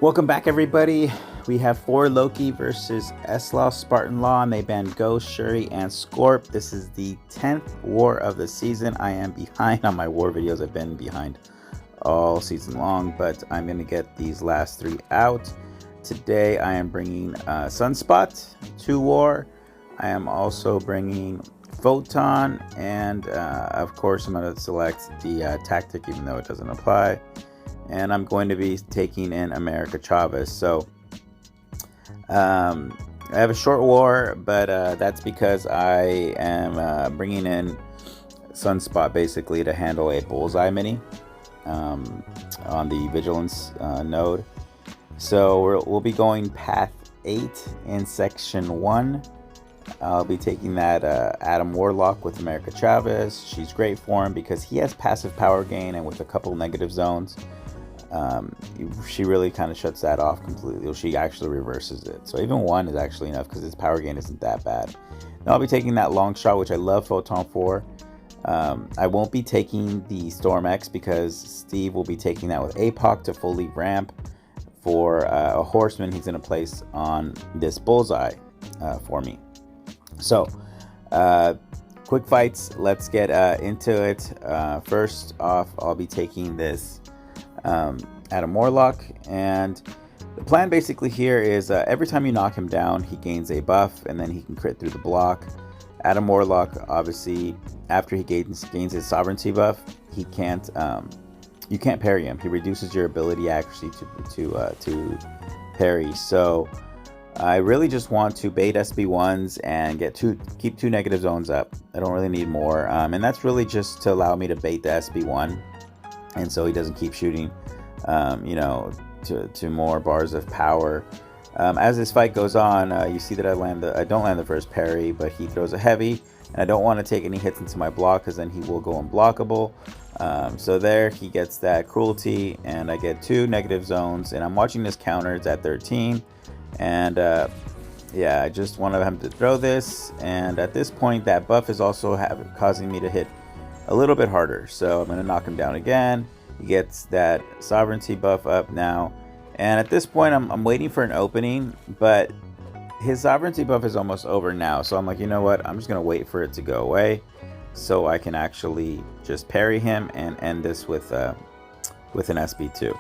Welcome back, everybody. We have 4 Loki versus SLaw, Spartan Law, and they banned Ghost, Shuri, and Scorp. This is the 10th war of the season. I am behind on my war videos. I've been behind all season long, but I'm going to get these last 3 out. Today, I am bringing Sunspot to war. I am also bringing Photon, and of course, I'm going to select the tactic, even though it doesn't apply. And I'm going to be taking in America Chavez. So I have a short war, but that's because I am bringing in Sunspot basically to handle a Bullseye mini on the Vigilance node. So we'll be going path 8 in section 1. I'll be taking that Adam Warlock with America Chavez. She's great for him because he has passive power gain, and with a couple negative zones, she really kind of shuts that off completely. She actually reverses it. So even 1 is actually enough because his power gain isn't that bad. Now I'll be taking that long shot, which I love Photon for. I won't be taking the Storm X because Steve will be taking that with APOC to fully ramp for a horseman he's going to place on this Bullseye for me. So quick fights, let's get into it. First off, I'll be taking this Adam Warlock, and the plan basically here is every time you knock him down, he gains a buff, and then he can crit through the block. Adam Warlock, obviously, after he gains his sovereignty buff, he can't you can't parry him. He reduces your ability accuracy to parry. So I really just want to bait SB1s and keep 2 negative zones up. I don't really need more, and that's really just to allow me to bait the SB1, and so he doesn't keep shooting to more bars of power. As this fight goes on, you see that I don't land the first parry, but he throws a heavy, and I don't want to take any hits into my block because then he will go unblockable. So there he gets that cruelty, and I get 2 negative zones, and I'm watching this counter. It's at 13, and yeah, I just wanted him to throw this, and at this point that buff is also causing me to hit a little bit harder. So I'm going to knock him down again. He gets that sovereignty buff up now, and at this point I'm waiting for an opening, but his sovereignty buff is almost over now. So I'm like, you know what, I'm just going to wait for it to go away so I can actually just parry him and end this with an SB2.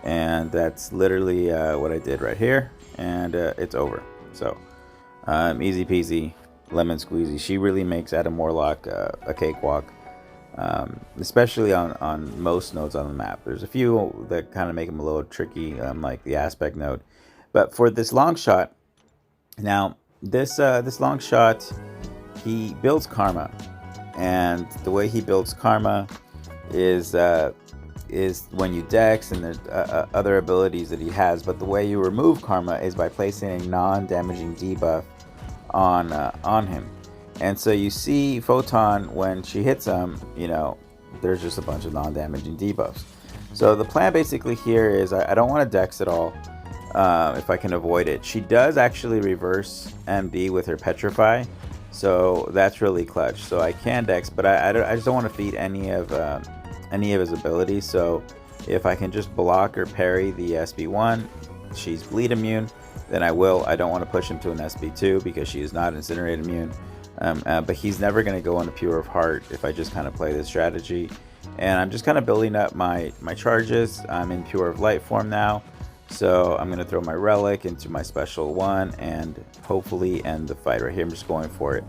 And that's literally what I did right here, and it's over. So easy peasy lemon squeezy. She really makes Adam Warlock a cakewalk. Especially on most nodes on the map. There's a few that kind of make him a little tricky, like the aspect node. But for this long shot, now this long shot, he builds karma, and the way he builds karma is when you dex, and there's other abilities that he has. But the way you remove karma is by placing a non-damaging debuff on him. And so you see Photon, when she hits him, there's just a bunch of non-damaging debuffs. So the plan basically here is I don't want to dex at all if I can avoid it. She does actually reverse MD with her Petrify, so that's really clutch. So I can dex, but I just don't want to feed any of his abilities. So if I can just block or parry the SB1, she's bleed immune, then I will. I don't want to push him to an SB2 because she is not incinerate immune. But he's never going to go into Pure of Heart if I just kind of play this strategy. And I'm just kind of building up my charges. I'm in Pure of Light form now, so I'm going to throw my Relic into my special 1 and hopefully end the fight right here. I'm just going for it,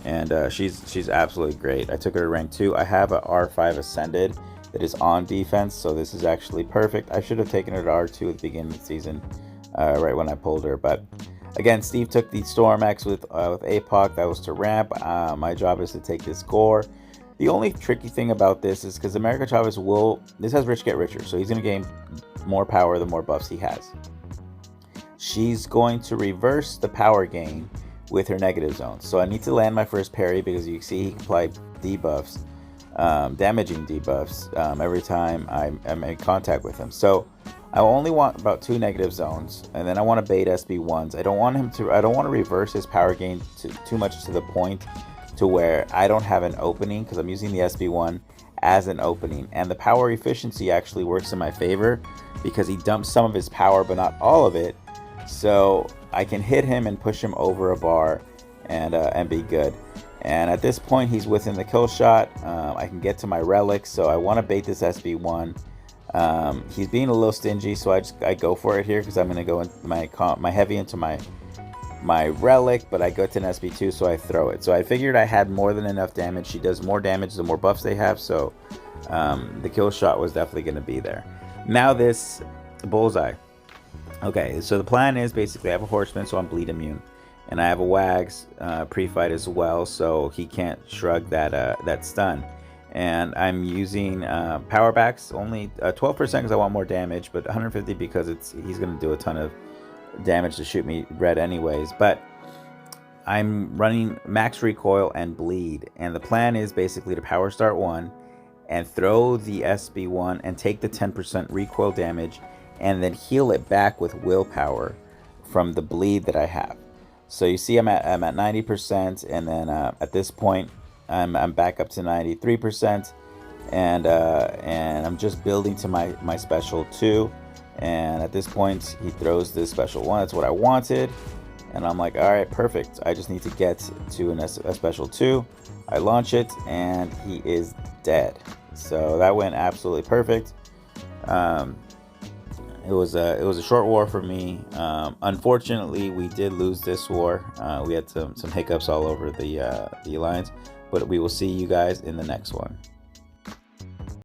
and she's absolutely great. I took her to rank 2. I have a R5 Ascended that is on defense, so this is actually perfect. I should have taken her to R2 at the beginning of the season, right when I pulled her, but again, Steve took the Storm X with APOC. That was to ramp. My job is to take this Gore. The only tricky thing about this is because America Chavez this has Rich Get Richer, so he's going to gain more power the more buffs he has. She's going to reverse the power gain with her negative zones. So I need to land my first parry because you see he can apply debuffs, damaging debuffs every time I make contact with him. So I only want about 2 negative zones, and then I want to bait SB1s. I don't want to reverse his power gain too much to the point to where I don't have an opening, because I'm using the SB1 as an opening, and the power efficiency actually works in my favor because he dumped some of his power, but not all of it. So I can hit him and push him over a bar and be good. And at this point, he's within the kill shot. I can get to my relic, so I want to bait this SB1. He's being a little stingy, so I go for it here because I'm going to go in my heavy into my relic, but I go to an SB2, so I throw it. So I figured I had more than enough damage. She does more damage the more buffs they have, so the kill shot was definitely going to be there. Now this Bullseye. Okay, so the plan is basically I have a Horseman, so I'm bleed immune, and I have a Wags pre-fight as well, so he can't shrug that stun. And I'm using power backs, only 12% because I want more damage, but 150 because he's going to do a ton of damage to shoot me red anyways. But I'm running max recoil and bleed, and the plan is basically to power start 1 and throw the SB1 and take the 10% recoil damage and then heal it back with willpower from the bleed that I have. So you see I'm at 90%, and then at this point I'm back up to 93%, and I'm just building to my special 2. And at this point he throws this special 1. That's what I wanted, and I'm like, all right, perfect. I just need to get to a special 2. I launch it and he is dead. So that went absolutely perfect. It was a short war for me. Unfortunately, we did lose this war. We had some hiccups all over the alliance, but we will see you guys in the next one.